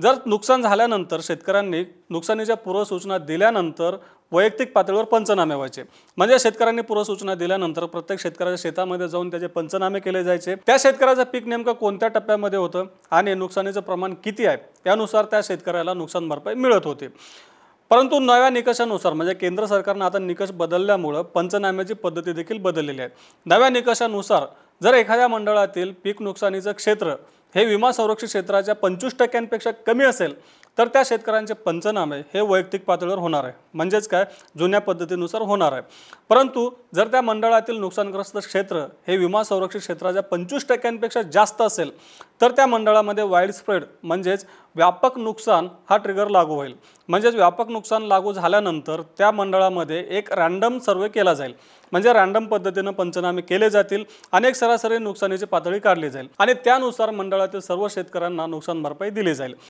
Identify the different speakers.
Speaker 1: जर नुकसान झाल्यानंतर शेतकऱ्यांनी नुकसानीच्या पूर्वसूचना दिल्यानंतर वैयक्तिक पातळीवर पंचनामे व्हायचे। म्हणजे शेतकऱ्यांनी पूर्वसूचना दिल्यानंतर प्रत्येक शेतकऱ्याच्या शेतामध्ये जाऊन त्याचे पंचनामे केले जायचे। त्या शेतकऱ्याचं पीक नेमकं कोणत्या टप्प्यामध्ये होतं आणि नुकसानीचं प्रमाण किती आहे त्यानुसार त्या शेतकऱ्याला नुकसान भरपाई मिळत होती। परंतु नव्या निकषानुसार म्हणजे केंद्र सरकारने आता निकष बदलल्यामुळे पंचनाम्याची पद्धती देखील बदललेली आहे। नव्या निकषानुसार जर एखाद्या मंडळातील पीक नुकसानीचं क्षेत्र हे विमा संरक्षित क्षेत्राच्या 25% कमी असेल तर त्या शेतकऱ्यांचे पंचनामे हे वैयक्तिक पातळीवर होणार आहे, म्हणजेच काय जुन्या पद्धतीनुसार होणार आहे। परंतु जर त्या मंडळातील नुकसानग्रस्त क्षेत्र हे विमा संरक्षित क्षेत्राच्या 25% जास्त असेल तर त्या मंडळामध्ये वाईड स्प्रेड म्हणजेच व्यापक नुकसान हा ट्रिगर लागू होईल। म्हणजेच व्यापक नुकसान लागू झाल्यानंतर त्या मंडळामध्ये एक रँडम सर्वे केला जाईल, म्हणजे रँडम पद्धतीने पंचनामे केले जातील आणि एक सरासरी नुकसानीची पातळी काढली जाईल आणि त्यानुसार मंडळातील सर्व शेतकऱ्यांना नुकसान भरपाई दिली जाईल।